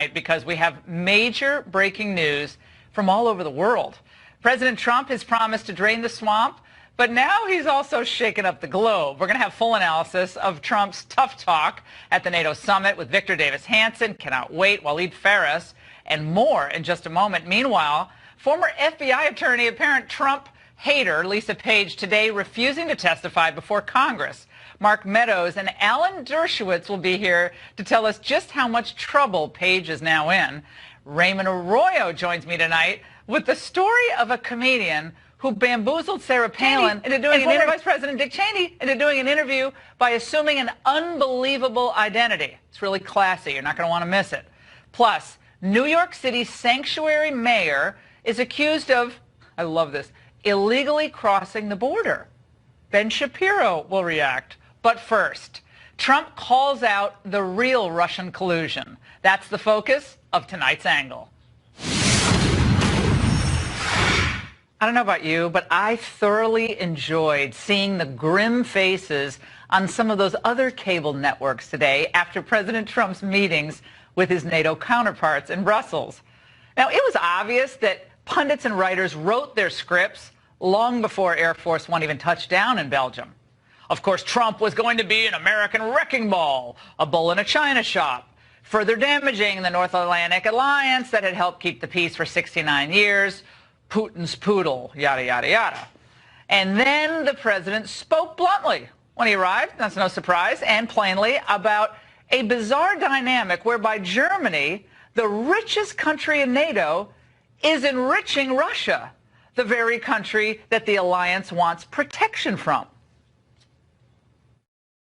because we have major breaking news from all over the world. President Trump has promised to drain the swamp, but now he's also shaken up the globe. We're going to have full analysis of Trump's tough talk at the NATO summit with Victor Davis Hanson, cannot wait, Waleed Faris, and more in just a moment. Meanwhile, former FBI attorney, apparent Trump hater Lisa Page today refusing to testify before Congress. Mark Meadows and Alan Dershowitz will be here to tell us just how much trouble Page is now in. Raymond Arroyo joins me tonight with the story of a comedian who bamboozled Sarah Palin into doing former Vice President Dick Cheney into doing an interview by assuming an unbelievable identity. It's really classy. You're not going to want to miss it. Plus, New York City sanctuary mayor is accused of, I love this, illegally crossing the border. Ben Shapiro will react. But first, Trump calls out the real Russian collusion. That's the focus of tonight's angle. I don't know about you, but I thoroughly enjoyed seeing the grim faces on some of those other cable networks today after President Trump's meetings with his NATO counterparts in Brussels. Now, it was obvious that pundits and writers wrote their scripts long before Air Force One even touched down in Belgium. Of course, Trump was going to be an American wrecking ball, a bull in a china shop, further damaging the North Atlantic alliance that had helped keep the peace for 69 years, Putin's poodle, yada, yada, yada. And then the president spoke bluntly when he arrived, that's no surprise, and plainly about a bizarre dynamic whereby Germany, the richest country in NATO, is enriching Russia, the very country that the alliance wants protection from.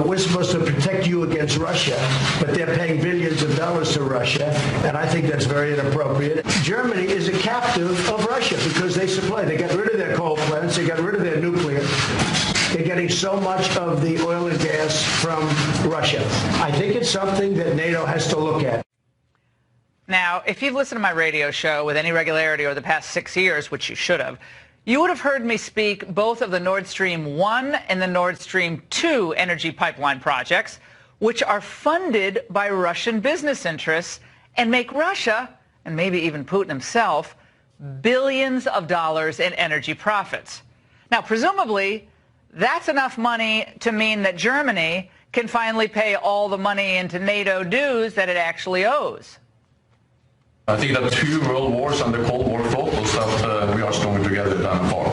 We're supposed to protect you against Russia, but they're paying billions of dollars to Russia, and I think that's very inappropriate. Germany is a captive of Russia because they supply. They got rid of their coal plants. They got rid of their nuclear. They're getting so much of the oil and gas from Russia. I think it's something that NATO has to look at. Now, if you've listened to my radio show with any regularity over the past 6 years, which you should have, you would have heard me speak both of the Nord Stream 1 and the Nord Stream 2 energy pipeline projects, which are funded by Russian business interests and make Russia, and maybe even Putin himself, billions of dollars in energy profits. Now, presumably, that's enough money to mean that Germany can finally pay all the money into NATO dues that it actually owes. I think that 2 world wars and the Cold War taught us that we are stronger together than apart.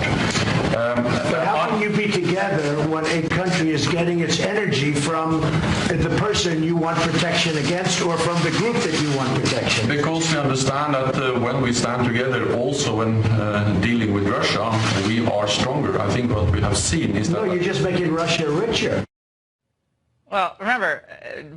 But how can you be together when a country is getting its energy from the person you want protection against or from the group that you want protection? Because we understand that when we stand together, also when dealing with Russia, we are stronger. I think what we have seen is that... No, you're just making Russia richer. Well, remember,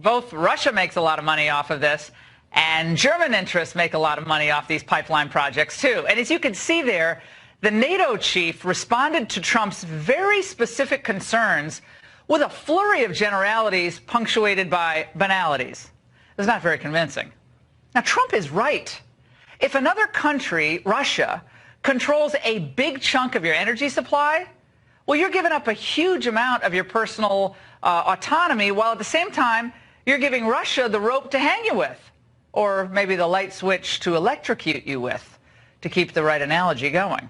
both Russia makes a lot of money off of this, and German interests make a lot of money off these pipeline projects, too. And as you can see there, the NATO chief responded to Trump's very specific concerns with a flurry of generalities punctuated by banalities. It's not very convincing. Now, Trump is right. If another country, Russia, controls a big chunk of your energy supply, well, you're giving up a huge amount of your personal autonomy, while at the same time, you're giving Russia the rope to hang you with. Or maybe the light switch to electrocute you with, to keep the right analogy going.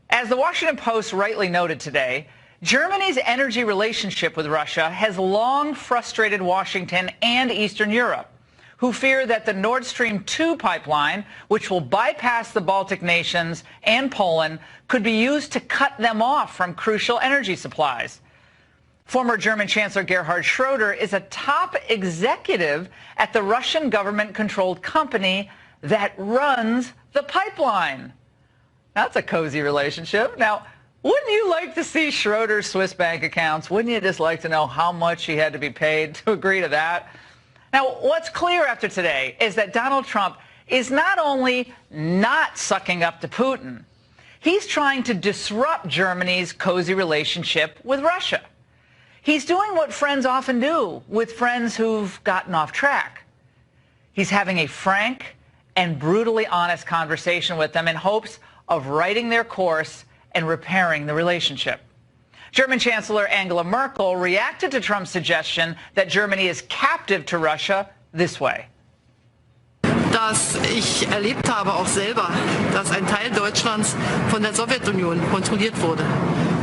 As the Washington Post rightly noted today, Germany's energy relationship with Russia has long frustrated Washington and Eastern Europe, who fear that the Nord Stream 2 pipeline, which will bypass the Baltic nations and Poland, could be used to cut them off from crucial energy supplies. Former German Chancellor Gerhard Schroeder is a top executive at the Russian government-controlled company that runs the pipeline. That's a cozy relationship. Now, wouldn't you like to see Schroeder's Swiss bank accounts? Wouldn't you just like to know how much he had to be paid to agree to that? Now, what's clear after today is that Donald Trump is not only not sucking up to Putin, he's trying to disrupt Germany's cozy relationship with Russia. He's doing what friends often do with friends who've gotten off track. He's having a frank and brutally honest conversation with them in hopes of righting their course and repairing the relationship. German Chancellor Angela Merkel reacted to Trump's suggestion that Germany is captive to Russia this way. dass ich erlebt habe, auch selber, dass ein Teil Deutschlands von der Sowjetunion kontrolliert wurde.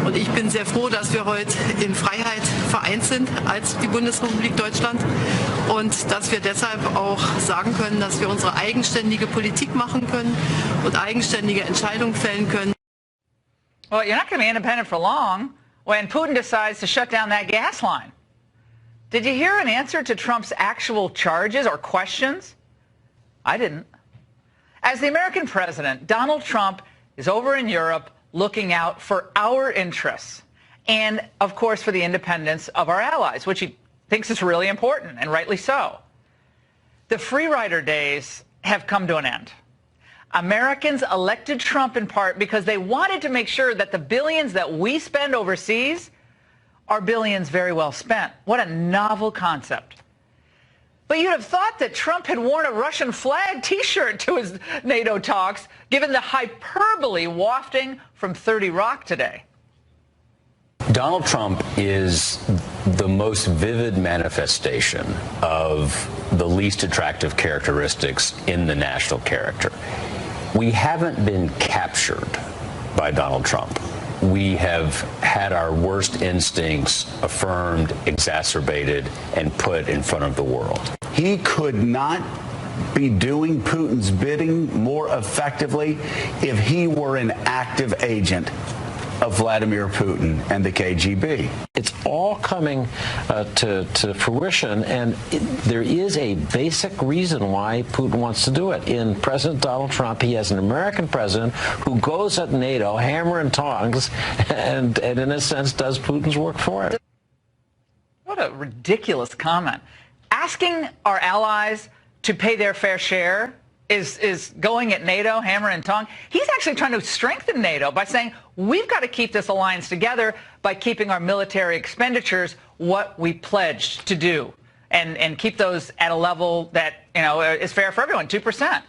Und ich bin sehr froh, dass wir heute in Freiheit vereint sind als die Bundesrepublik Deutschland und dass wir deshalb auch sagen können, dass wir unsere eigenständige Politik machen können und eigenständige Entscheidungen fällen können. Well, you're not going to be independent for long when Putin decides to shut down that gas line. Did you hear an answer to Trump's actual charges or questions? I didn't. As the American president, Donald Trump is over in Europe looking out for our interests and, of course, for the independence of our allies, which he thinks is really important, and rightly so. The free rider days have come to an end. Americans elected Trump in part because they wanted to make sure that the billions that we spend overseas are billions very well spent. What a novel concept. But you'd have thought that Trump had worn a Russian flag T-shirt to his NATO talks, given the hyperbole wafting from 30 Rock today. Donald Trump is the most vivid manifestation of the least attractive characteristics in the national character. We haven't been captured by Donald Trump. We have had our worst instincts affirmed, exacerbated, and put in front of the world. He could not be doing Putin's bidding more effectively if he were an active agent of Vladimir Putin and the KGB. It's all coming to fruition, and there is a basic reason why Putin wants to do it. In President Donald Trump, he has an American president who goes at NATO hammer and tongs and in a sense does Putin's work for it. What a ridiculous comment. Asking our allies to pay their fair share is going at NATO hammer and tongue. He's actually trying to strengthen NATO by saying we've got to keep this alliance together by keeping our military expenditures what we pledged to do and keep those at a level that, you know, is fair for everyone, 2%.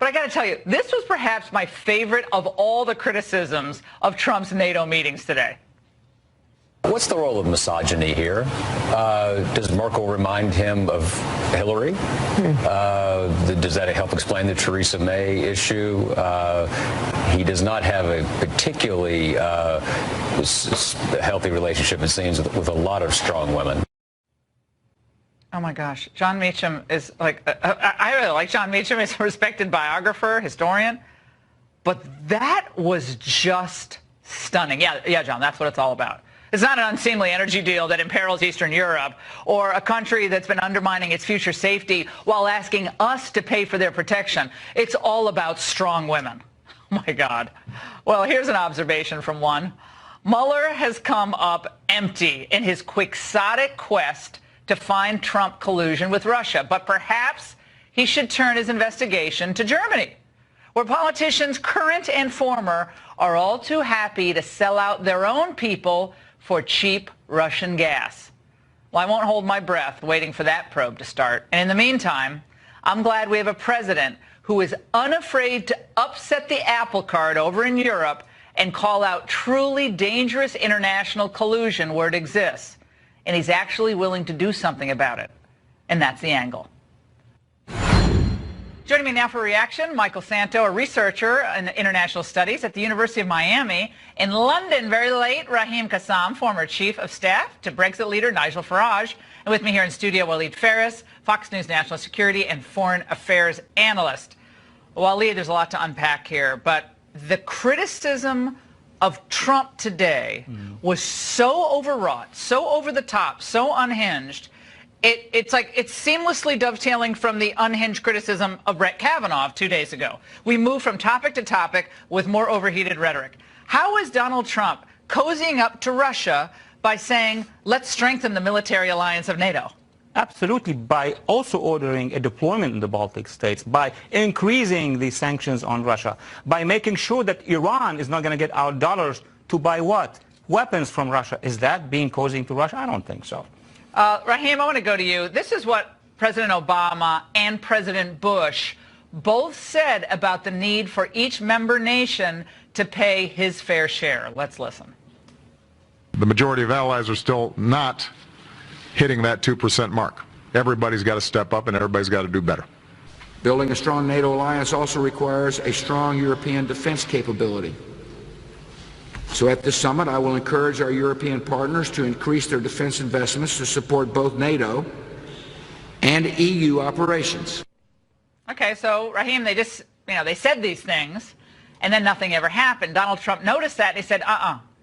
But I got to tell you, this was perhaps my favorite of all the criticisms of Trump's NATO meetings today. What's the role of misogyny here? Does Merkel remind him of Hillary? Does that help explain the Theresa May issue? He does not have a particularly healthy relationship, it seems, with a lot of strong women. Oh, my gosh. John Meacham is like, I really like John Meacham. He's a respected biographer, historian. But that was just stunning. Yeah, John, that's what it's all about. It's not an unseemly energy deal that imperils Eastern Europe or a country that's been undermining its future safety while asking us to pay for their protection. It's all about strong women. Oh, my God. Well, here's an observation from one. Mueller has come up empty in his quixotic quest to find Trump collusion with Russia. But perhaps he should turn his investigation to Germany, where politicians, current and former, are all too happy to sell out their own people for cheap Russian gas. Well, I won't hold my breath waiting for that probe to start. And in the meantime, I'm glad we have a president who is unafraid to upset the apple cart over in Europe and call out truly dangerous international collusion where it exists. And he's actually willing to do something about it. And that's the angle. Joining me now for reaction, Michael Santo, a researcher in international studies at the University of Miami. In London, very late, Raheem Kassam, former chief of staff to Brexit leader Nigel Farage. And with me here in studio, Waleed Phares, Fox News national security and foreign affairs analyst. Waleed, there's a lot to unpack here, but the criticism of Trump today was so overwrought, so over the top, so unhinged. It's like it's seamlessly dovetailing from the unhinged criticism of Brett Kavanaugh 2 days ago. We move from topic to topic with more overheated rhetoric. How is Donald Trump cozying up to Russia by saying, let's strengthen the military alliance of NATO? Absolutely, by also ordering a deployment in the Baltic states, by increasing the sanctions on Russia, by making sure that Iran is not going to get our dollars to buy what? Weapons from Russia. Is that being cozying to Russia? I don't think so. Raheem, I want to go to you. This is what President Obama and President Bush both said about the need for each member nation to pay his fair share. Let's listen. The majority of allies are still not hitting that 2% mark. Everybody's got to step up and everybody's got to do better. Building a strong NATO alliance also requires a strong European defense capability. So at this summit, I will encourage our European partners to increase their defense investments to support both NATO and EU operations. Okay, so Raheem, they just, they said these things, and then nothing ever happened. Donald Trump noticed that, and he said,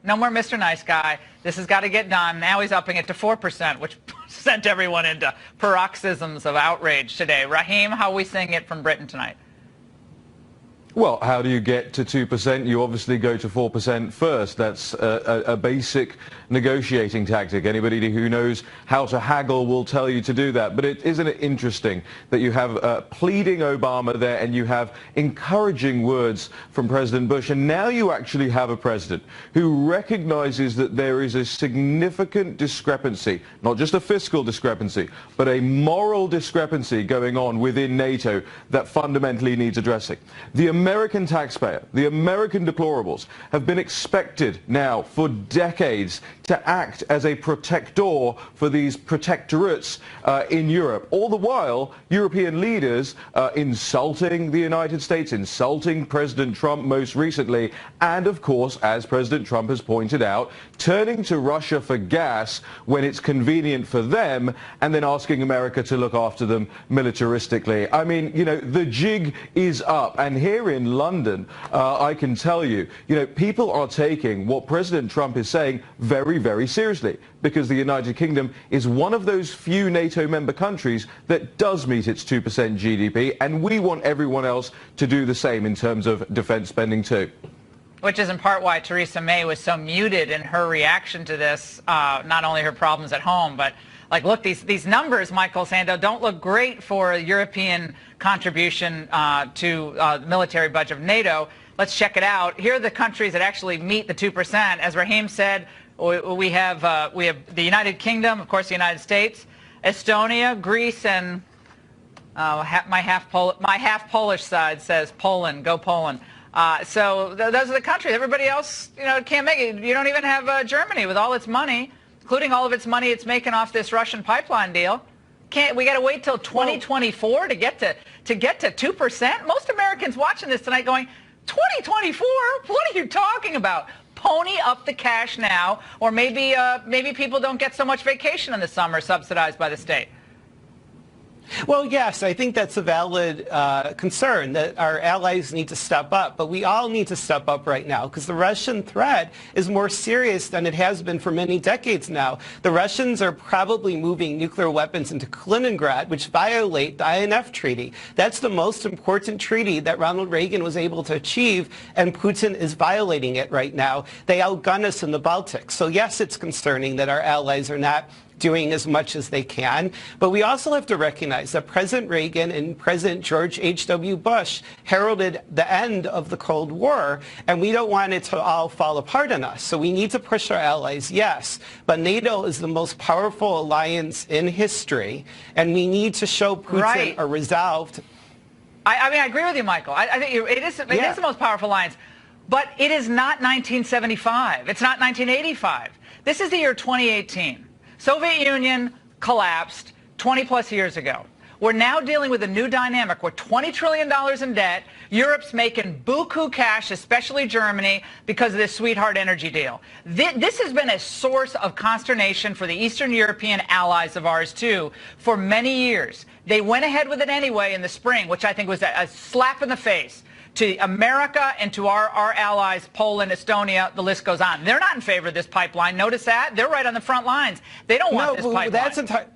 no more Mr. Nice Guy. This has got to get done. Now he's upping it to 4%, which sent everyone into paroxysms of outrage today. Raheem, how are we seeing it from Britain tonight? Well, how do you get to 2%? You obviously go to 4% first. That's a basic negotiating tactic. Anybody who knows how to haggle will tell you to do that. But isn't it interesting that you have pleading Obama there and you have encouraging words from President Bush, and now you actually have a president who recognizes that there is a significant discrepancy, not just a fiscal discrepancy, but a moral discrepancy going on within NATO that fundamentally needs addressing. The American taxpayer, the American deplorables, have been expected now for decades to act as a protector for these protectorates in Europe. All the while, European leaders insulting the United States, insulting President Trump most recently, and of course, as President Trump has pointed out, turning to Russia for gas when it's convenient for them, and then asking America to look after them militaristically. I mean, the jig is up, and here in London, I can tell you, people are taking what President Trump is saying very, very seriously, because the United Kingdom is one of those few NATO member countries that does meet its 2% GDP, and we want everyone else to do the same in terms of defense spending too. Which is in part why Theresa May was so muted in her reaction to this, not only her problems at home, but look, these numbers, Michael Sando, don't look great for a European contribution to the military budget of NATO. Let's check it out. Here are the countries that actually meet the 2%. As Raheem said, we have the United Kingdom, of course, the United States, Estonia, Greece, and my half Polish side says Poland. Go Poland. So those are the countries. Everybody else, can't make it. You don't even have Germany with all its money, including all of its money it's making off this Russian pipeline deal. We got to wait till 2024 to get to 2%? Most Americans watching this tonight going, 2024? What are you talking about? Pony up the cash now, or maybe people don't get so much vacation in the summer subsidized by the state. Well, yes, I think that's a valid concern that our allies need to step up, but we all need to step up right now because the Russian threat is more serious than it has been for many decades now. The Russians are probably moving nuclear weapons into Kaliningrad, which violate the INF Treaty. That's the most important treaty that Ronald Reagan was able to achieve, and Putin is violating it right now. They outgun us in the Baltic. So yes, it's concerning that our allies are not doing as much as they can. But we also have to recognize that President Reagan and President George H.W. Bush heralded the end of the Cold War, and we don't want it to all fall apart on us. So we need to push our allies, yes, but NATO is the most powerful alliance in history, and we need to show Putin a resolved... I mean, I agree with you, Michael. I think it is the most powerful alliance, but it is not 1975. It's not 1985. This is the year 2018. Soviet Union collapsed 20-plus years ago. We're now dealing with a new dynamic. We're $20 trillion in debt. Europe's making buku cash, especially Germany, because of this sweetheart energy deal. This has been a source of consternation for the Eastern European allies of ours, too, for many years. They went ahead with it anyway in the spring, which I think was a slap in the face to America and to our allies, Poland, Estonia, the list goes on. They're not in favor of this pipeline. Notice that. They're right on the front lines. They don't want this pipeline.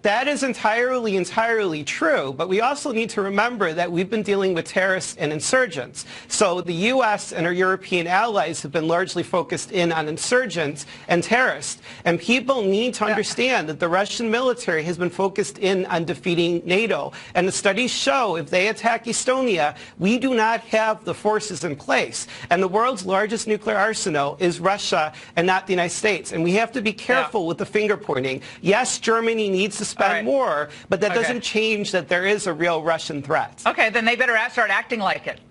That is entirely true. But we also need to remember that we've been dealing with terrorists and insurgents. So the U.S. and our European allies have been largely focused in on insurgents and terrorists. And people need to understand that the Russian military has been focused in on defeating NATO. And the studies show if they attack Estonia, we do not have the forces in place. And the world's largest nuclear arsenal is Russia and not the United States. And we have to be careful with the finger pointing. Yes, Germany needs to spend more, but that doesn't change that there is a real Russian threat. Okay, then they better start acting like it.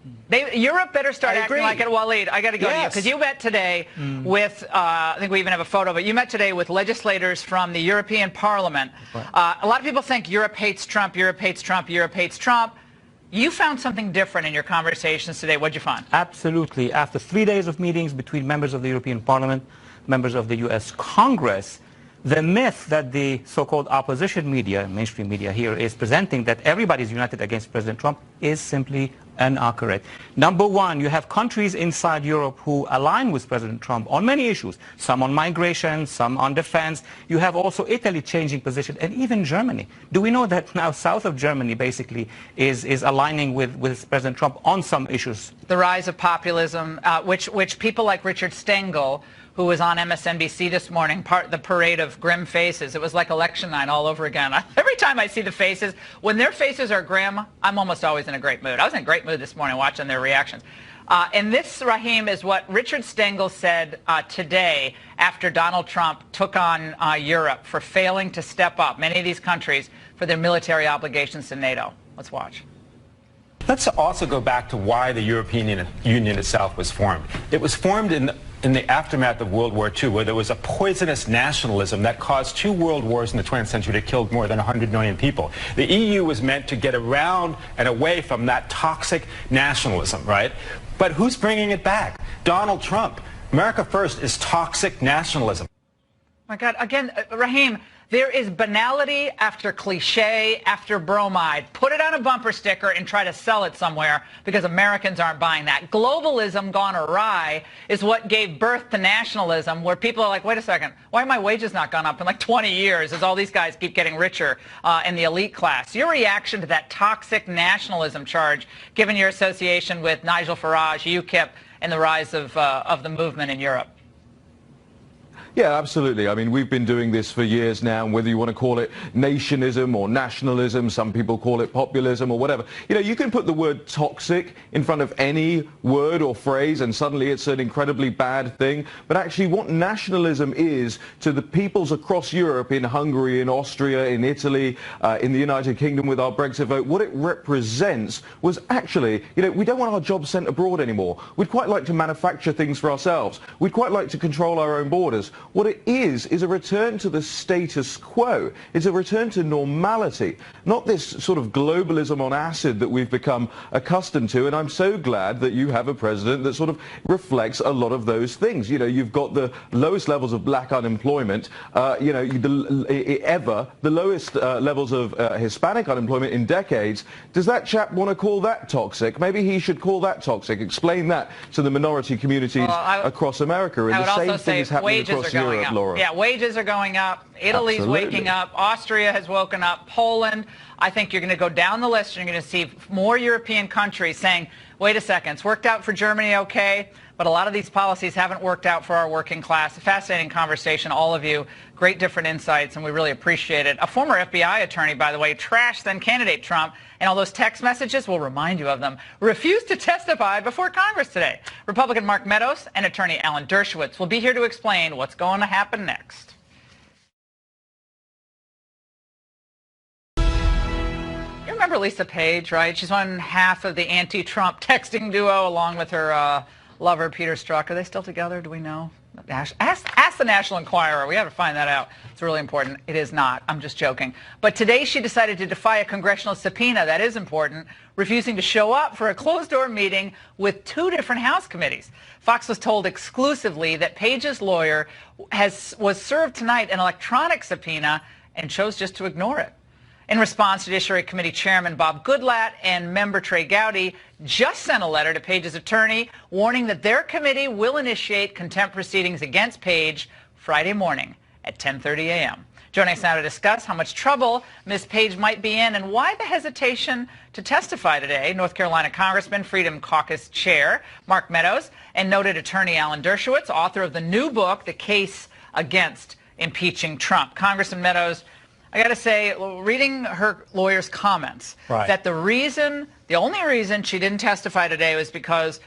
Europe better start acting like it. Waleed, I got to go to you, because you met today with, I think we even have a photo, but you met today with legislators from the European Parliament. A lot of people think Europe hates Trump, Europe hates Trump, Europe hates Trump. You found something different in your conversations today. What'd you find? Absolutely. After 3 days of meetings between members of the European Parliament, members of the U.S. Congress, the myth that the so-called opposition media, mainstream media here, is presenting that everybody's united against President Trump is simply inaccurate. Number one, you have countries inside Europe who align with President Trump on many issues, some on migration, some on defense. You have also Italy changing position, and even Germany. Do we know that now south of Germany basically is aligning with President Trump on some issues? The rise of populism, which people like Richard Stengel, who was on MSNBC this morning, the parade of grim faces. It was like election night all over again. Every time I see the faces, when their faces are grim, I'm almost always in a great mood. I was in a great mood this morning watching their reactions. And this, Raheem, is what Richard Stengel said today after Donald Trump took on Europe for failing to step up, many of these countries, for their military obligations to NATO. Let's watch. Let's also go back to why the European Union itself was formed. It was formed in the aftermath of World War II, where there was a poisonous nationalism that caused 2 world wars in the 20th century that killed more than 100 million people. The EU was meant to get around and away from that toxic nationalism, right? But who's bringing it back? Donald Trump. America First is toxic nationalism. My God, again, Raheem, there is banality after cliche after bromide. Put it on a bumper sticker and try to sell it somewhere because Americans aren't buying that. Globalism gone awry is what gave birth to nationalism, where people are like, wait a second, why have my wages not gone up in like 20 years as all these guys keep getting richer in the elite class? Your reaction to that toxic nationalism charge, given your association with Nigel Farage, UKIP, and the rise of the movement in Europe? Yeah, absolutely. I mean, we've been doing this for years now, and whether you want to call it nationism or nationalism, some people call it populism or whatever. You know, you can put the word toxic in front of any word or phrase and suddenly it's an incredibly bad thing. But actually what nationalism is to the peoples across Europe, in Hungary, in Austria, in Italy, in the United Kingdom with our Brexit vote, what it represents was actually, you know, we don't want our jobs sent abroad anymore. We'd quite like to manufacture things for ourselves. We'd quite like to control our own borders. What it is a return to the status quo. It's a return to normality, not this sort of globalism on acid that we've become accustomed to. And I'm so glad that you have a president that sort of reflects a lot of those things. You know, you've got the lowest levels of black unemployment, you know, the lowest levels of Hispanic unemployment in decades. Does that chap want to call that toxic? Maybe he should call that toxic. Explain that to the minority communities across America. And the same thing is happening across Europe, Laura. Yeah, wages are going up. Italy's waking up. Austria has woken up. Poland. I think you're going to go down the list and you're going to see more European countries saying, wait a second, it's worked out for Germany, okay, but a lot of these policies haven't worked out for our working class. A fascinating conversation, all of you. Great different insights, and we really appreciate it. A former FBI attorney, by the way, trashed then-candidate Trump, and all those text messages, will remind you of them, refused to testify before Congress today. Republican Mark Meadows and attorney Alan Dershowitz will be here to explain what's going to happen next. You remember Lisa Page, right? She's one half of the anti-Trump texting duo along with her lover, Peter Strzok. Are they still together? Do we know? Ask the National Enquirer. We have to find that out. It's really important. It is not. I'm just joking. But today she decided to defy a congressional subpoena. That is important, refusing to show up for a closed-door meeting with 2 different House committees. Fox was told exclusively that Page's lawyer was served tonight an electronic subpoena and chose just to ignore it. In response, Judiciary Committee Chairman Bob Goodlatte and member Trey Gowdy just sent a letter to Page's attorney warning that their committee will initiate contempt proceedings against Page Friday morning at 10:30 a.m. Joining us now to discuss how much trouble Ms. Page might be in and why the hesitation to testify today, North Carolina Congressman, Freedom Caucus Chair Mark Meadows, and noted attorney Alan Dershowitz, author of the new book, The Case Against Impeaching Trump. Congressman Meadows, I got to say, reading her lawyer's comments, that the only reason she didn't testify today was because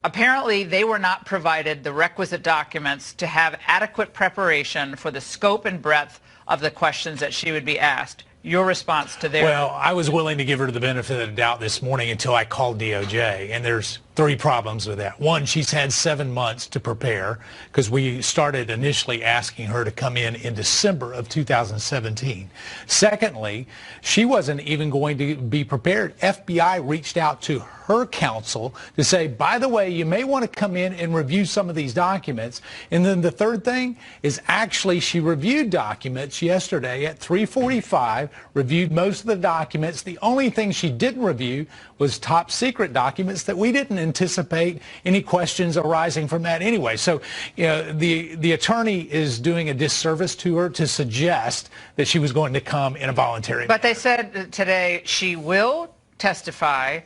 apparently they were not provided the requisite documents to have adequate preparation for the scope and breadth of the questions that she would be asked. Your response to their... Well, I was willing to give her the benefit of the doubt this morning until I called DOJ, and there's three problems with that. One, she's had 7 months to prepare because we started initially asking her to come in December of 2017. Secondly, she wasn't even going to be prepared. FBI reached out to her counsel to say, by the way, you may want to come in and review some of these documents. And then the third thing is actually she reviewed documents yesterday at 3:45, reviewed most of the documents. The only thing she didn't review was top secret documents that we didn't anticipate any questions arising from that anyway. So, you know, the attorney is doing a disservice to her to suggest that she was going to come in a voluntary But they said today she will testify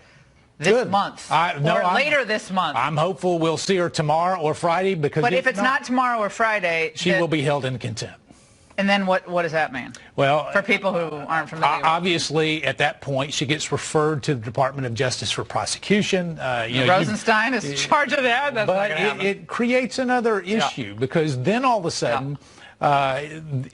this month or later this month. I'm hopeful we'll see her tomorrow or Friday because. But if it's not tomorrow or Friday, she will be held in contempt. And then what does that mean? Well, for people who aren't familiar, obviously at that point she gets referred to the Department of Justice for prosecution. Rosenstein is in charge of that. That's but it creates another issue because then all of a sudden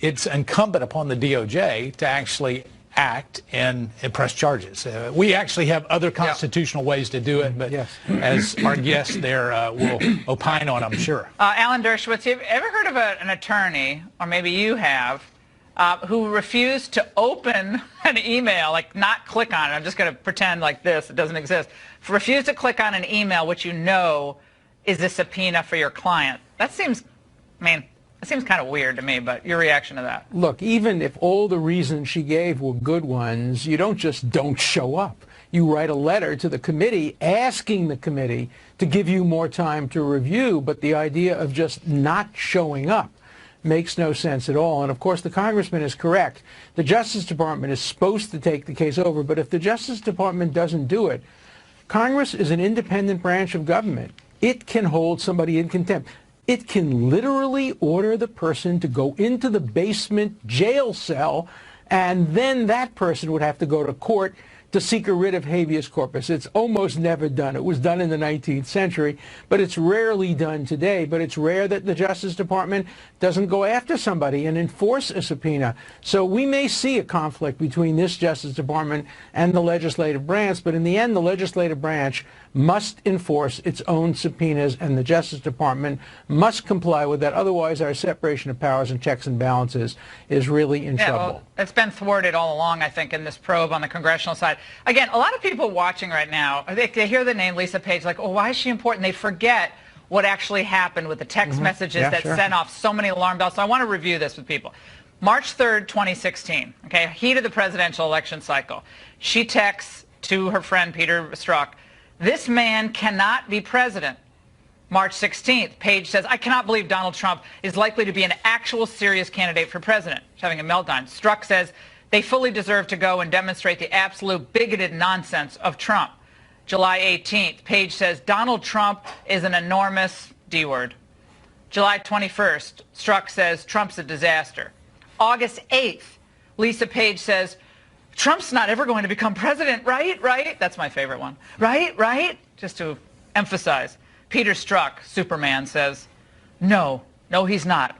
it's incumbent upon the DOJ to actually act and press charges. We actually have other constitutional ways to do it, but as our guest there will opine on, I'm sure. Alan Dershowitz, have you ever heard of an attorney, or maybe you have, who refused to open an email, like not click on it? I'm just going to pretend like this, it doesn't exist. Refuse to click on an email which you know is a subpoena for your client. That seems, it seems kind of weird to me, but your reaction to that? Look, even if all the reasons she gave were good ones, you don't just don't show up. You write a letter to the committee asking the committee to give you more time to review, but the idea of just not showing up makes no sense at all. And of course, the congressman is correct. The Justice Department is supposed to take the case over, but if the Justice Department doesn't do it, Congress is an independent branch of government. It can hold somebody in contempt. It can literally order the person to go into the basement jail cell, and then that person would have to go to court to seek a writ of habeas corpus. It's almost never done. It was done in the 19th century, but it's rarely done today. But it's rare that the Justice Department doesn't go after somebody and enforce a subpoena. So we may see a conflict between this Justice Department and the legislative branch, but in the end, the legislative branch must enforce its own subpoenas, and the Justice Department must comply with that. Otherwise, our separation of powers and checks and balances is really in trouble. Well, it's been thwarted all along, I think, in this probe on the congressional side. Again, a lot of people watching right now, they hear the name Lisa Page, like, oh, why is she important? They forget what actually happened with the text messages that sent off so many alarm bells. So I want to review this with people. March 3rd, 2016, okay, heat of the presidential election cycle. She texts to her friend Peter Strzok, "This man cannot be president." March 16th, Page says, "I cannot believe Donald Trump is likely to be an actual serious candidate for president." She's having a meltdown. Strzok says, "They fully deserve to go and demonstrate the absolute bigoted nonsense of Trump." July 18th, Page says, "Donald Trump is an enormous D word." July 21st, Strzok says, "Trump's a disaster." August 8th, Lisa Page says, "Trump's not ever going to become president, right? Right?" That's my favorite one. Right? Right? Just to emphasize. Peter Strzok, Superman, says, no, he's not.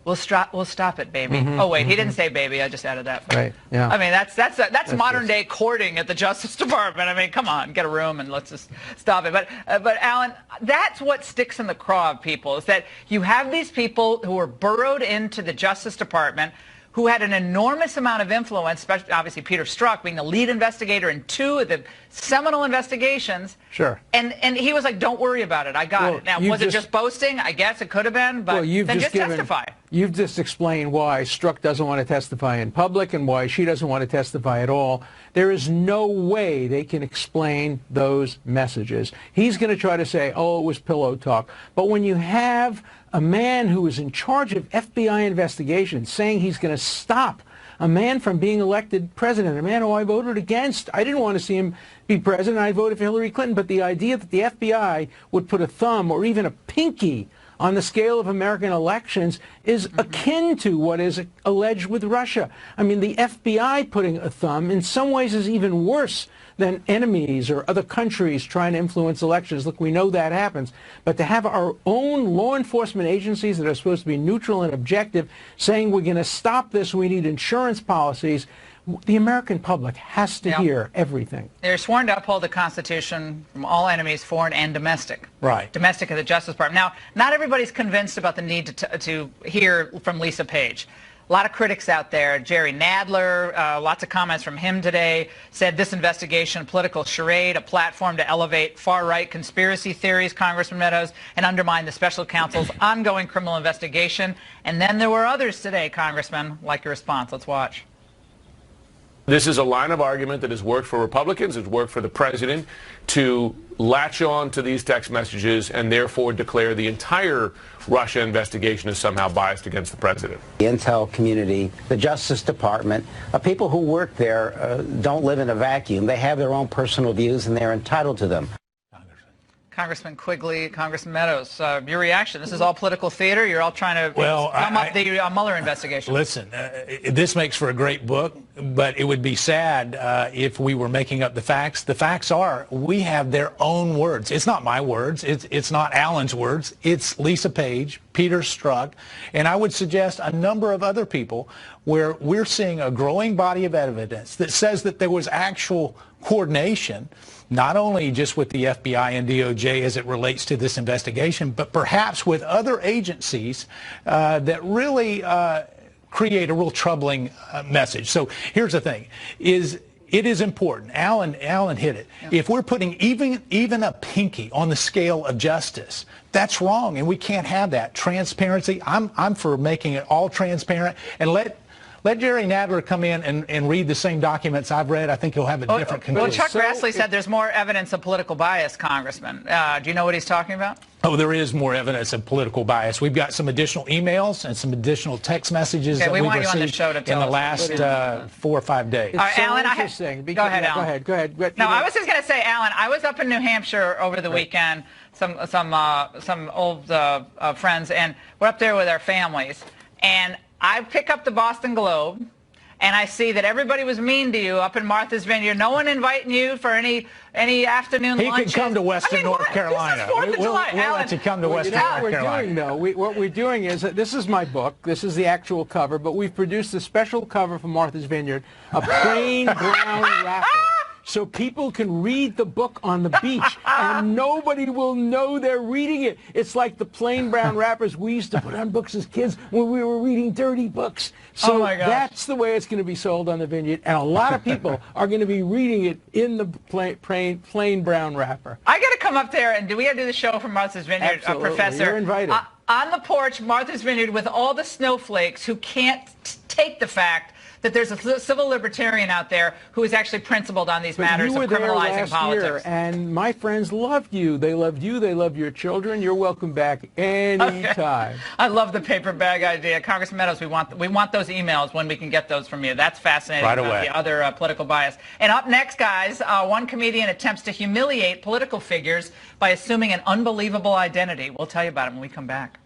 We'll stop it, baby. Oh, wait, he didn't say baby. I just added that. Right, yeah. I mean, that's modern-day courting at the Justice Department. I mean, come on, get a room and let's just stop it. But Alan, that's what sticks in the craw of people, is that you have these people who are burrowed into the Justice Department who had an enormous amount of influence, especially obviously Peter Strzok being the lead investigator in 2 of the seminal investigations. Sure. And he was like, don't worry about it. I got it. Now, was it just boasting? I guess it could have been, but then just testify. You've just explained why Strzok doesn't want to testify in public and why she doesn't want to testify at all. There is no way they can explain those messages. He's going to try to say, oh, it was pillow talk. But when you have a man who is in charge of FBI investigations saying he's going to stop a man from being elected president, a man who I voted against. I didn't want to see him be president. I voted for Hillary Clinton. But the idea that the FBI would put a thumb or even a pinky on the scale of American elections is akin to what is alleged with Russia. I mean, the FBI putting a thumb in some ways is even worse than enemies or other countries trying to influence elections. Look, we know that happens. But to have our own law enforcement agencies that are supposed to be neutral and objective saying we're going to stop this, we need insurance policies, The American public has to hear everything. They're sworn to uphold the Constitution from all enemies, foreign and domestic. Right. Domestic of the Justice Department. Now, not everybody's convinced about the need to hear from Lisa Page. A lot of critics out there. Jerry Nadler, lots of comments from him today, said this investigation, a political charade, a platform to elevate far-right conspiracy theories, Congressman Meadows, and undermine the special counsel's ongoing criminal investigation. And then there were others today, Congressman, like your response. Let's watch. This is a line of argument that has worked for Republicans, it's worked for the president, to latch on to these text messages and therefore declare the entire Russia investigation is somehow biased against the president. The intel community, the Justice Department, people who work there don't live in a vacuum. They have their own personal views and they're entitled to them. Congressman Quigley, Congressman Meadows, your reaction. This is all political theater. You're all trying to sum up the Mueller investigation. Listen, this makes for a great book, but it would be sad if we were making up the facts. The facts are we have their own words. It's not my words. It's not Alan's words. It's Lisa Page, Peter Strzok, and I would suggest a number of other people where we're seeing a growing body of evidence that says that there was actual coordination, not only just with the FBI and DOJ as it relates to this investigation, but perhaps with other agencies that really create a real troubling message. So here's the thing, it is important. Alan hit it. Yeah. If we're putting even a pinky on the scale of justice, that's wrong, and we can't have that. Transparency, I'm for making it all transparent, and let Jerry Nadler come in and read the same documents I've read. I think he'll have a different conclusion. Well, Chuck Grassley said there's more evidence of political bias, Congressman. Do you know what he's talking about? Oh, there is more evidence of political bias. We've got some additional emails and some additional text messages that we've received in the last 4 or 5 days. All right, Alan, go ahead, Alan. Go ahead. No, I was just going to say, Alan, I was up in New Hampshire over the weekend, some old friends, and we're up there with our families, and I pick up the Boston Globe, and I see that everybody was mean to you up in Martha's Vineyard. No one inviting you for any afternoon lunches. He can come to Western North Carolina. We'll let you come to Western North Carolina. What we're doing is, this is my book. This is the actual cover, but we've produced a special cover for Martha's Vineyard, a plain brown wrapper. So people can read the book on the beach, and nobody will know they're reading it. It's like the plain brown wrappers we used to put on books as kids when we were reading dirty books. So that's the way it's going to be sold on the Vineyard, and a lot of people are going to be reading it in the plain brown wrapper. I got to come up there, and we got to do the show from Martha's Vineyard, Professor. You're invited. On the porch, Martha's Vineyard, with all the snowflakes who can't take the fact that there's a civil libertarian out there who is actually principled on these matters of criminalizing politics. Year, and my friends loved you. They loved you. They loved your children. You're welcome back anytime. Okay. I love the paper bag idea. Congressman Meadows, we want those emails when we can get those from you. That's fascinating right about away. The other political bias. And up next, guys, one comedian attempts to humiliate political figures by assuming an unbelievable identity. We'll tell you about it when we come back.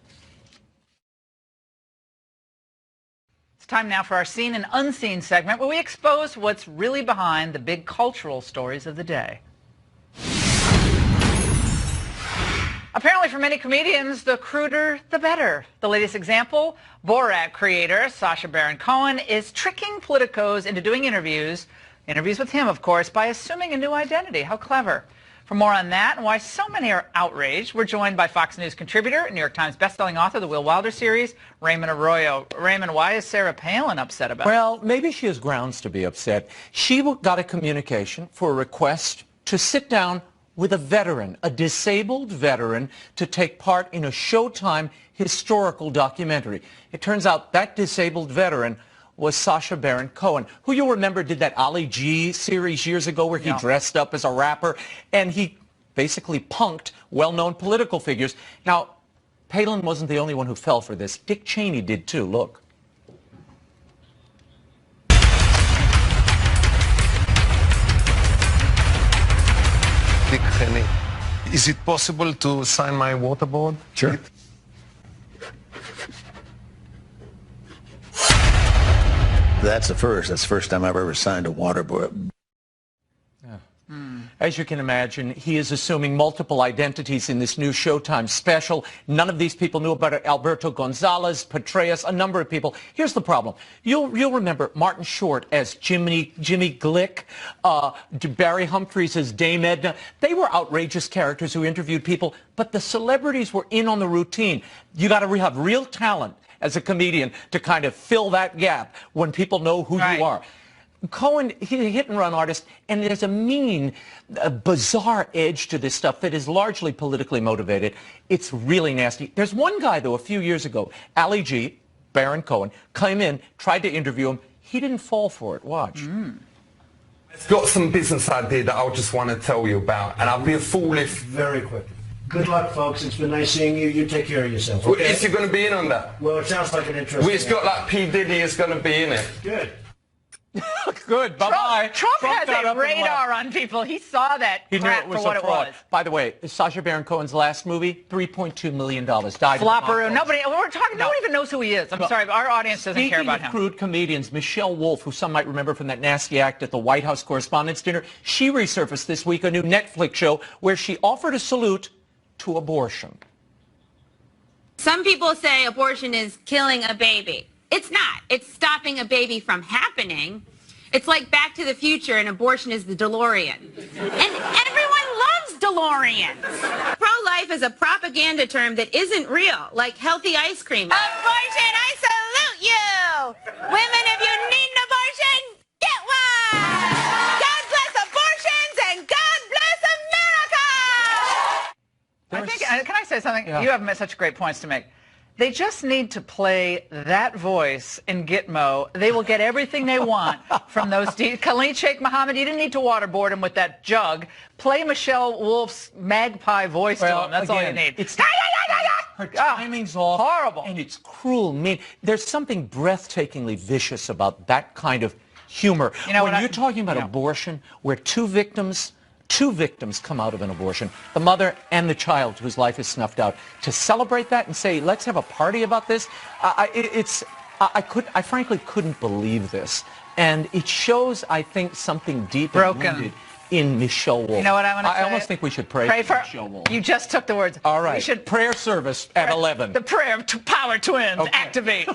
Time now for our Seen and Unseen segment, where we expose what's really behind the big cultural stories of the day. Apparently for many comedians, the cruder, the better. The latest example, Borat creator Sacha Baron Cohen is tricking politicos into doing interviews with him, of course, by assuming a new identity. How clever. For more on that and why so many are outraged, we're joined by Fox News contributor and New York Times bestselling author of the Will Wilder series, Raymond Arroyo. Raymond, why is Sarah Palin upset about it? Well, maybe she has grounds to be upset. She got a communication for a request to sit down with a veteran, a disabled veteran, to take part in a Showtime historical documentary. It turns out that disabled veteran was Sacha Baron Cohen, who you'll remember did that Ali G series years ago where he dressed up as a rapper and he basically punked well-known political figures. Now, Palin wasn't the only one who fell for this. Dick Cheney did too. Look. Dick Cheney, is it possible to sign my waterboard? Sure. That's the first. That's the first time I've ever signed a waterboard. As you can imagine, he is assuming multiple identities in this new Showtime special. None of these people knew about it. Alberto Gonzalez, Petraeus, a number of people. Here's the problem. You'll remember Martin Short as Jimmy Glick, Barry Humphries as Dame Edna. They were outrageous characters who interviewed people, but the celebrities were in on the routine. You got to have real talent as a comedian to kind of fill that gap when people know who you are. Cohen, he's a hit-and-run artist, and there's a mean, bizarre edge to this stuff that is largely politically motivated. It's really nasty. There's one guy, though, a few years ago, Ali G, Baron Cohen, came in, tried to interview him. He didn't fall for it. Watch. I've got some business idea that I just want to tell you about, and I'll be a fool if... Very quickly. Good luck, folks. It's been nice seeing you. You take care of yourself. Okay? Okay? Is he going to be in on that? Well, it sounds like an interesting... It's got like P. Diddy is going to be in it. Good. Good. Bye-bye. Trump has a radar on people. He saw that crap for what it was. By the way, Sacha Baron Cohen's last movie, $3.2 million. Died. Flopperoo. Nobody even knows who he is. I'm sorry, our audience doesn't care about him. Speaking of crude comedians, Michelle Wolf, who some might remember from that nasty act at the White House Correspondents' Dinner, she resurfaced this week a new Netflix show where she offered a salute to abortion. Some people say abortion is killing a baby. It's not. It's stopping a baby from happening. It's like Back to the Future and abortion is the DeLorean. And everyone loves DeLoreans. Pro-life is a propaganda term that isn't real, like healthy ice cream. Abortion, I salute you! Women, if you need an abortion, get one! God bless abortions and God bless America! I think, can I say something? Yeah. You have such great points to make. They just need to play that voice in Gitmo. They will get everything they want from those. Khalid Sheikh Mohammed, you didn't need to waterboard him with that jug. Play Michelle Wolf's magpie voice to him. That's all you need. Her timing's off. Horrible. And it's cruel, mean. There's something breathtakingly vicious about that kind of humor. You know, when you're talking about abortion, where two victims come out of an abortion, the mother and the child whose life is snuffed out, to celebrate that and say, let's have a party about this, I frankly couldn't believe this. And it shows, I think, something deep and rooted in Michelle Wolf. You know what I want to say? I almost think we should pray for Michelle Wolf. You just took the words. All right. We should prayer service at 11. The prayer to power twins. Okay. Activate. All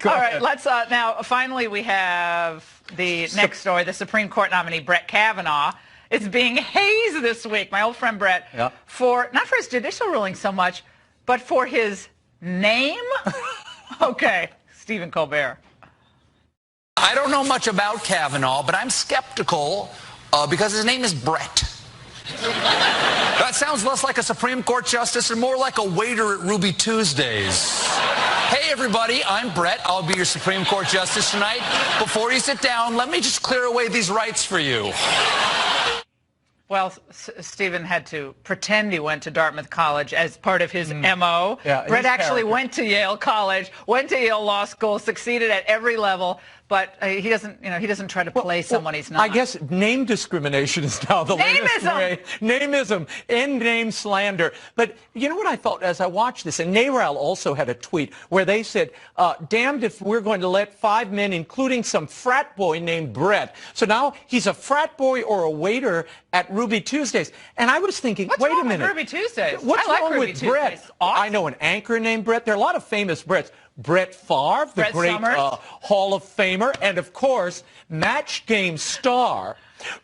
right. Let's now. Finally, we have the next story. The Supreme Court nominee Brett Kavanaugh is being hazed this week. My old friend Brett, for not for his judicial ruling so much, but for his name. Okay, Stephen Colbert. I don't know much about Kavanaugh, but I'm skeptical because his name is Brett. That sounds less like a Supreme Court justice and more like a waiter at Ruby Tuesdays. Hey, everybody, I'm Brett. I'll be your Supreme Court justice tonight. Before you sit down, let me just clear away these rights for you. Well, Stephen had to pretend he went to Dartmouth College as part of his M.O. Yeah, Brett actually went to Yale College, went to Yale Law School, succeeded at every level, but he doesn't try to play someone he's not. I guess name discrimination is now the latest way. Nameism. End name slander. But you know what I thought as I watched this, and NARAL also had a tweet where they said, damned if we're going to let 5 men, including some frat boy named Brett. So now he's a frat boy or a waiter at Ruby Tuesdays. And I was thinking, What's wait wrong a minute. with Ruby Tuesdays? What's I like wrong Ruby with Tuesdays. Brett? Awesome. I know an anchor named Brett. There are a lot of famous Bretts. Brett Favre, the Brett great Summers. Hall of Famer, and of course, Match Game star,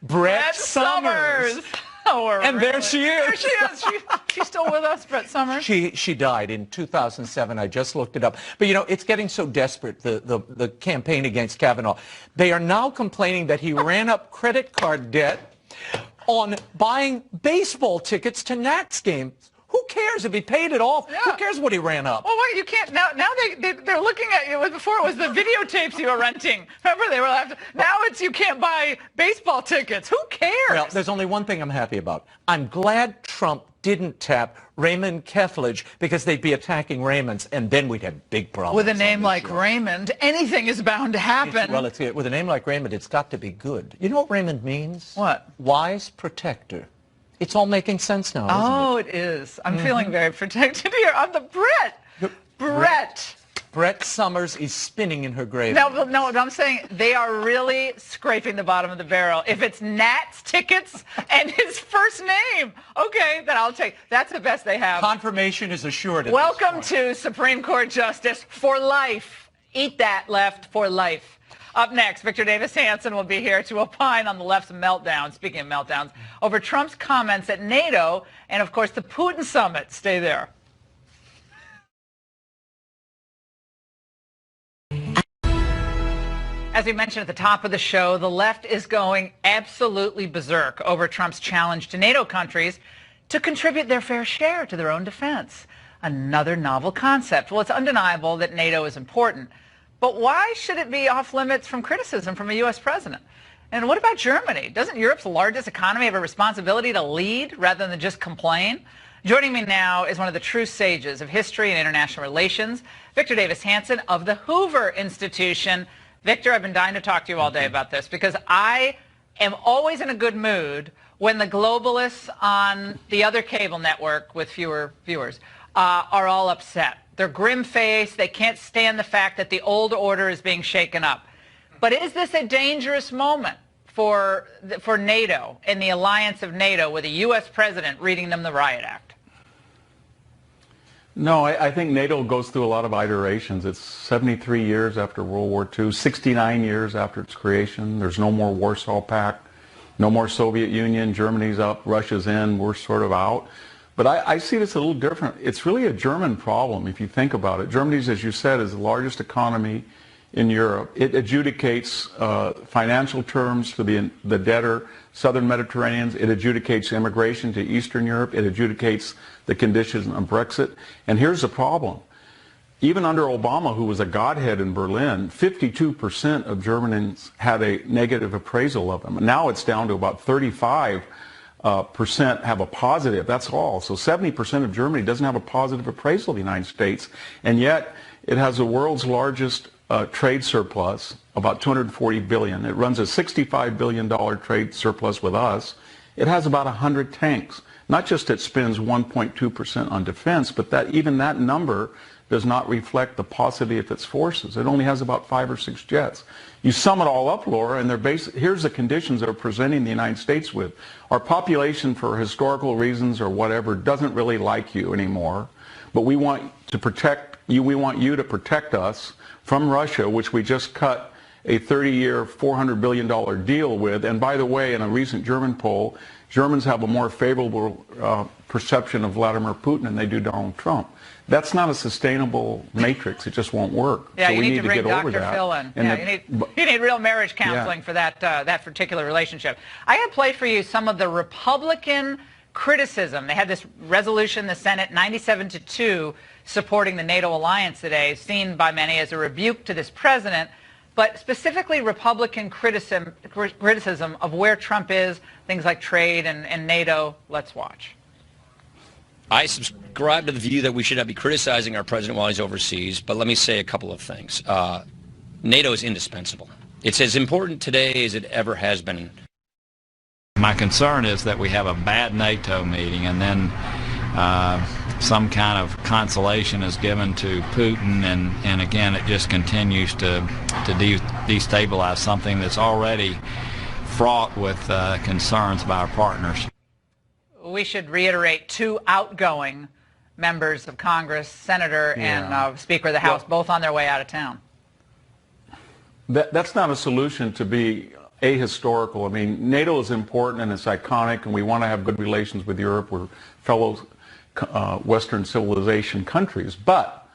Brett Summers. Oh, and there she is. There she is. She's still with us, Brett Summers. She died in 2007. I just looked it up. But, you know, it's getting so desperate, the campaign against Kavanaugh. They are now complaining that he ran up credit card debt on buying baseball tickets to Nats games. Who cares if he paid it off? Yeah. Who cares what he ran up? Well, what, you can't now they're looking at you. Before it was the videotapes you were renting. Remember, they were now it's you can't buy baseball tickets. Who cares? Well, there's only one thing I'm happy about. I'm glad Trump didn't tap Raymond Kethledge because they'd be attacking Raymonds, and then we'd have big problems. With a name like Raymond, anything is bound to happen. With a name like Raymond, it's got to be good. You know what Raymond means? What? Wise protector. It's all making sense now, isn't it? Oh, it is. I'm feeling very protected here. I'm the Brett. Brett. Brett Summers is spinning in her grave. No, I'm saying they are really scraping the bottom of the barrel. If it's Nat's tickets and his first name, okay, then I'll take. That's the best they have. Confirmation is assured. Welcome to Supreme Court Justice for life. Eat that, left, for life. Up next, Victor Davis Hanson will be here to opine on the left's meltdown, speaking of meltdowns, over Trump's comments at NATO and, of course, the Putin summit. Stay there. As we mentioned at the top of the show, the left is going absolutely berserk over Trump's challenge to NATO countries to contribute their fair share to their own defense. Another novel concept. Well, it's undeniable that NATO is important, but why should it be off limits from criticism from a U.S. president? And what about Germany? Doesn't Europe's largest economy have a responsibility to lead rather than just complain? Joining me now is one of the true sages of history and international relations, Victor Davis Hanson of the Hoover Institution. Victor, I've been dying to talk to you all day about this because I am always in a good mood when the globalists on the other cable network with fewer viewers are all upset. They're grim-faced. They can't stand the fact that the old order is being shaken up. But is this a dangerous moment for NATO and the alliance of NATO with a U.S. president reading them the Riot Act? No, I think NATO goes through a lot of iterations. It's 73 years after World War II, 69 years after its creation. There's no more Warsaw Pact, no more Soviet Union. Germany's up, Russia's in, we're sort of out. But I see this a little different. It's really a German problem if you think about it. Germany's, as you said, is the largest economy in Europe. It adjudicates financial terms to the debtor, Southern Mediterraneans. It adjudicates immigration to Eastern Europe. It adjudicates the conditions of Brexit. And here's the problem. Even under Obama, who was a godhead in Berlin, 52% of Germans had a negative appraisal of him. Now it's down to about 35% have a positive. That's all. So 70% of Germany doesn't have a positive appraisal of the United States. And yet it has the world's largest trade surplus, about $240 billion. It runs a $65 billion trade surplus with us. It has about 100 tanks. Not just it spends 1.2% on defense, but even that number does not reflect the paucity of its forces. It only has about 5 or 6 jets. You sum it all up, Laura, and here's the conditions that are presenting the United States with. Our population, for historical reasons or whatever, doesn't really like you anymore, but we want to protect you. We want you to protect us from Russia, which we just cut a 30-year, $400 billion deal with. And by the way, in a recent German poll, Germans have a more favorable perception of Vladimir Putin than they do Donald Trump. That's not a sustainable matrix. It just won't work. Yeah, so you we need to bring get over Dr. that. Phil in. And Yeah, you need real marriage counseling for that particular relationship. I had played for you some of the Republican criticism. They had this resolution in the Senate, 97-2, supporting the NATO alliance today, seen by many as a rebuke to this president, but specifically Republican criticism of where Trump is, things like trade and NATO. Let's watch. I subscribe to the view that we should not be criticizing our president while he's overseas, but let me say a couple of things. NATO is indispensable. It's as important today as it ever has been. My concern is that we have a bad NATO meeting and then some kind of consolation is given to Putin, and again it just continues to destabilize something that's already fraught with concerns by our partners. We should reiterate 2 outgoing members of Congress, Senator and Speaker of the House, both on their way out of town. That's not a solution to be ahistorical. I mean, NATO is important and it's iconic, and we want to have good relations with Europe. We're fellow Western civilization countries. But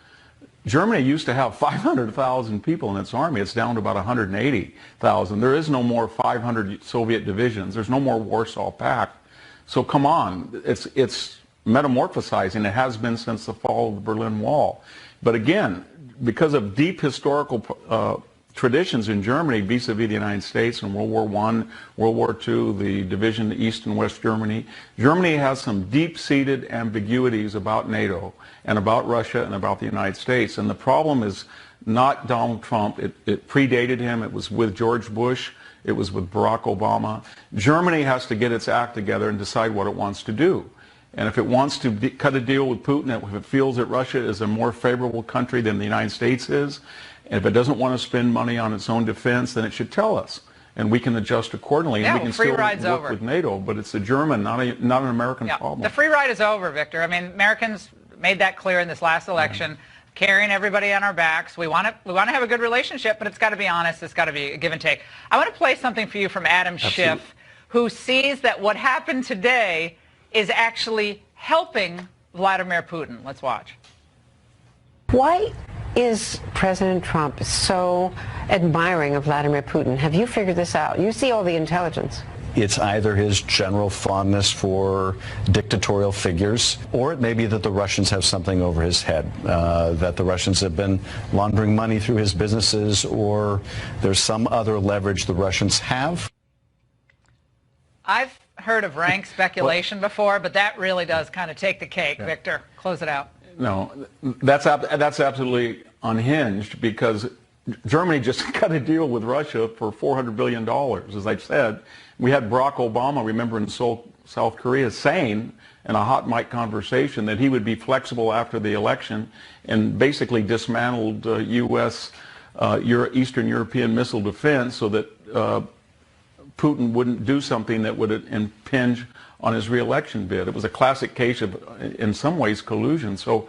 Germany used to have 500,000 people in its army. It's down to about 180,000. There is no more 500 Soviet divisions. There's no more Warsaw Pact. So come on, it's metamorphosizing. It has been since the fall of the Berlin Wall. But again, because of deep historical traditions in Germany vis-a-vis the United States in World War I, World War II, the division East and West Germany, Germany has some deep-seated ambiguities about NATO and about Russia and about the United States. And the problem is not Donald Trump. It predated him. It was with George Bush. It was with Barack Obama. Germany has to get its act together and decide what it wants to do. And if it wants to cut a deal with Putin, if it feels that Russia is a more favorable country than the United States is, and if it doesn't want to spend money on its own defense, then it should tell us. And we can adjust accordingly. Yeah, and we can free still ride's work over with NATO, but it's a German, not an American problem. The free ride is over, Victor. I mean, Americans made that clear in this last election, carrying everybody on our backs. We want to have a good relationship, but it's got to be honest. It's got to be a give and take. I want to play something for you from Adam Schiff, who sees that what happened today is actually helping Vladimir Putin. Let's watch. Why is President Trump so admiring of Vladimir Putin? Have you figured this out? You see all the intelligence. It's either his general fondness for dictatorial figures, or it may be that the Russians have something over his head, that the Russians have been laundering money through his businesses, or there's some other leverage the Russians have. I've heard of rank speculation before, but that really does kind of take the cake. Victor, close it out. No, that's absolutely unhinged, because Germany just cut a deal with Russia for $400 billion. As I said, we had Barack Obama, remember, in Seoul, South Korea, saying in a hot mic conversation that he would be flexible after the election, and basically dismantled U.S. Eastern European missile defense so that Putin wouldn't do something that would impinge on his re-election bid. It was a classic case of, in some ways, collusion. So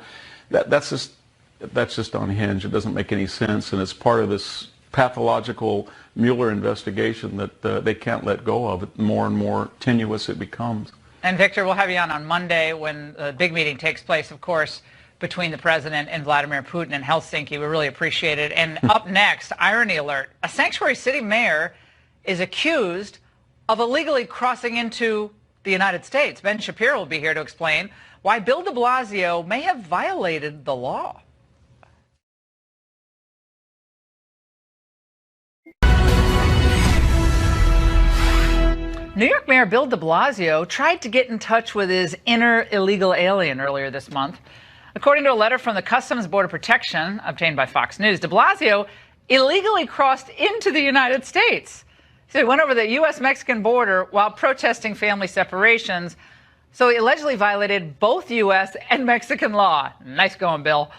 that's just unhinged. It doesn't make any sense, and it's part of this pathological Mueller investigation that they can't let go of. The more and more tenuous it becomes. And Victor, we'll have you on Monday when the big meeting takes place, of course, between the president and Vladimir Putin in Helsinki. We really appreciate it. And up next, irony alert, a sanctuary city mayor is accused of illegally crossing into the United States. Ben Shapiro will be here to explain why Bill de Blasio may have violated the law. New York Mayor Bill de Blasio tried to get in touch with his inner illegal alien earlier this month. According to a letter from the Customs Border Protection obtained by Fox News, de Blasio illegally crossed into the United States. So he went over the U.S.-Mexican border while protesting family separations. So he allegedly violated both U.S. and Mexican law. Nice going, Bill.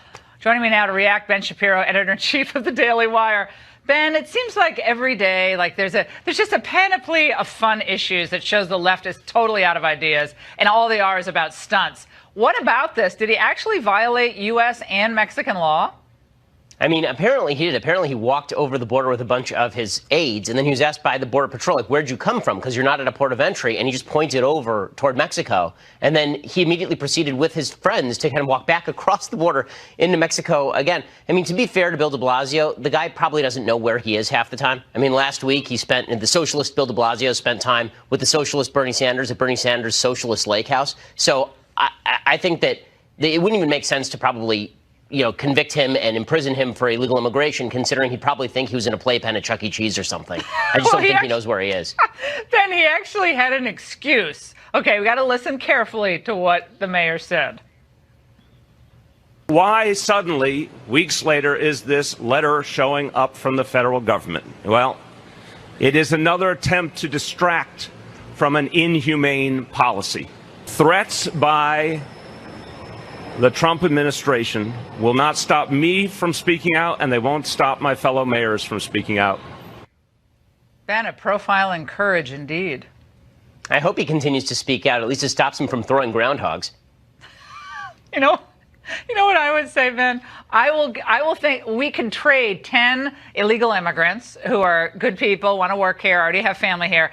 Joining me now to react, Ben Shapiro, editor-in-chief of the Daily Wire. Ben, it seems like every day, there's just a panoply of fun issues that shows the left is totally out of ideas, and all they are is about stunts. What about this? Did he actually violate U.S. and Mexican law? I mean, apparently he did. Apparently he walked over the border with a bunch of his aides, and then he was asked by the Border Patrol, where'd you come from? Because you're not at a port of entry. And he just pointed over toward Mexico. And then he immediately proceeded with his friends to kind of walk back across the border into Mexico again. I mean, to be fair to Bill de Blasio, the guy probably doesn't know where he is half the time. I mean, last week the socialist Bill de Blasio spent time with the socialist Bernie Sanders at Bernie Sanders' Socialist Lake House. So I think that it wouldn't even make sense to probably convict him and imprison him for illegal immigration, considering he'd probably think he was in a playpen at Chuck E. Cheese or something. I just don't think he knows where he is. Ben, he actually had an excuse. Okay, we got to listen carefully to what the mayor said. Why suddenly, weeks later, is this letter showing up from the federal government? Well, it is another attempt to distract from an inhumane policy. Threats by the Trump administration will not stop me from speaking out, and they won't stop my fellow mayors from speaking out. Ben, a profile in courage indeed. I hope he continues to speak out. At least it stops him from throwing groundhogs. You know what I would say, Ben? I will think we can trade 10 illegal immigrants who are good people, want to work here, already have family here,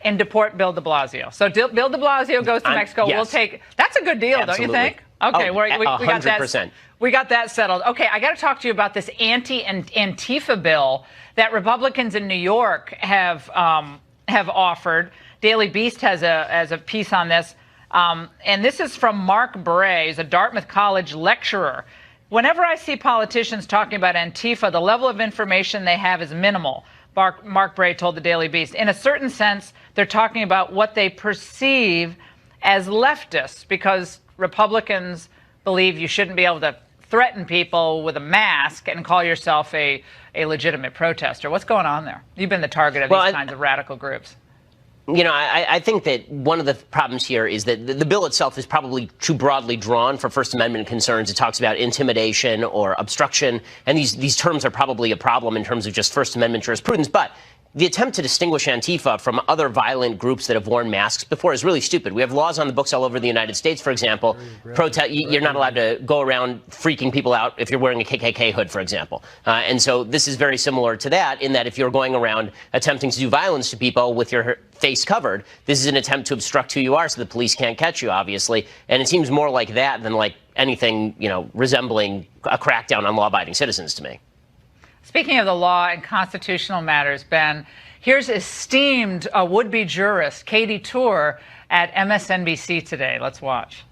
and deport Bill de Blasio. So Bill de Blasio goes to Mexico. Yes. We'll take. That's a good deal, Absolutely. Don't you think? Okay, we got that. 100%. We got that settled. Okay, I got to talk to you about this anti-Antifa bill that Republicans in New York have offered. Daily Beast has a piece on this, and this is from Mark Bray, who's a Dartmouth College lecturer. Whenever I see politicians talking about Antifa, the level of information they have is minimal. Mark Bray told the Daily Beast. In a certain sense, they're talking about what they perceive as leftists, because Republicans believe you shouldn't be able to threaten people with a mask and call yourself a legitimate protester. What's going on there? You've been the target of these kinds of radical groups. You know, I think that one of the problems here is that the bill itself is probably too broadly drawn for First Amendment concerns. It talks about intimidation or obstruction, and these terms are probably a problem in terms of just First Amendment jurisprudence. But the attempt to distinguish Antifa from other violent groups that have worn masks before is really stupid. We have laws on the books all over the United States, for example. You're not allowed to go around freaking people out if you're wearing a KKK hood, for example. And so this is very similar to that, in that if you're going around attempting to do violence to people with your face covered, this is an attempt to obstruct who you are so the police can't catch you, obviously. And it seems more like that than like anything, you know, resembling a crackdown on law-abiding citizens to me. Speaking of the law and constitutional matters, Ben, here's esteemed would-be jurist Katie Tour at MSNBC today. Let's watch.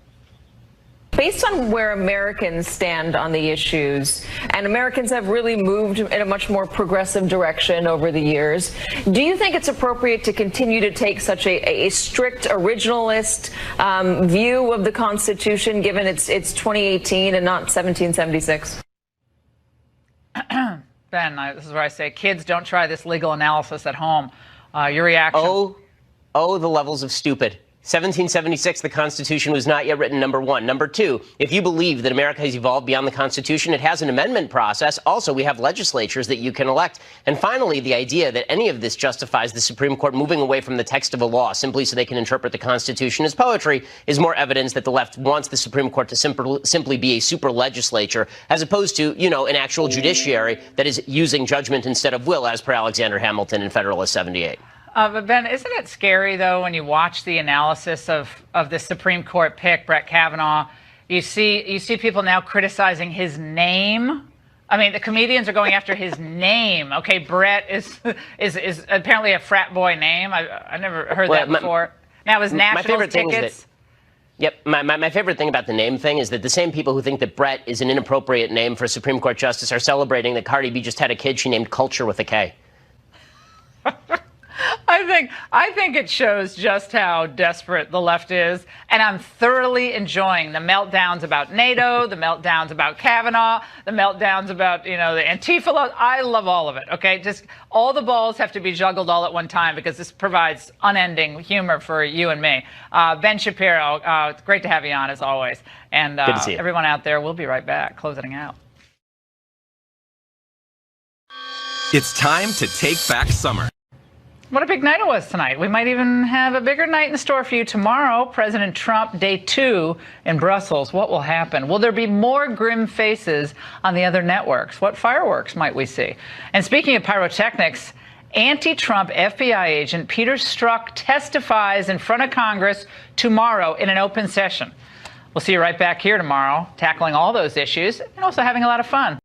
Based on where Americans stand on the issues, and Americans have really moved in a much more progressive direction over the years, do you think it's appropriate to continue to take such a strict originalist view of the Constitution, given it's 2018 and not 1776? Ben, this is where I say, kids, don't try this legal analysis at home. Your reaction? Oh, the levels of stupid. 1776, the Constitution was not yet written, number one. Number two, if you believe that America has evolved beyond the Constitution, it has an amendment process. Also, we have legislatures that you can elect. And finally, the idea that any of this justifies the Supreme Court moving away from the text of a law simply so they can interpret the Constitution as poetry is more evidence that the left wants the Supreme Court to simply be a super legislature, as opposed to, you know, an actual judiciary that is using judgment instead of will, as per Alexander Hamilton in Federalist 78. But Ben, isn't it scary, though, when you watch the analysis of the Supreme Court pick, Brett Kavanaugh, you see people now criticizing his name? I mean, the comedians are going after his name. Okay, Brett is apparently a frat boy name. I never heard that before. Now, his national tickets. Yep. My favorite thing about the name thing is that the same people who think that Brett is an inappropriate name for a Supreme Court justice are celebrating that Cardi B just had a kid she named Culture with a K. I think it shows just how desperate the left is, and I'm thoroughly enjoying the meltdowns about NATO, the meltdowns about Kavanaugh, the meltdowns about, you know, the Antifa laws. I love all of it, okay? Just all the balls have to be juggled all at one time because this provides unending humor for you and me. Ben Shapiro, it's great to have you on, as always. And good to see you. Everyone out there, we'll be right back, closing out. It's time to take back summer. What a big night it was tonight. We might even have a bigger night in store for you tomorrow. President Trump, day 2 in Brussels. What will happen? Will there be more grim faces on the other networks? What fireworks might we see? And speaking of pyrotechnics, anti-Trump FBI agent Peter Strzok testifies in front of Congress tomorrow in an open session. We'll see you right back here tomorrow, tackling all those issues and also having a lot of fun.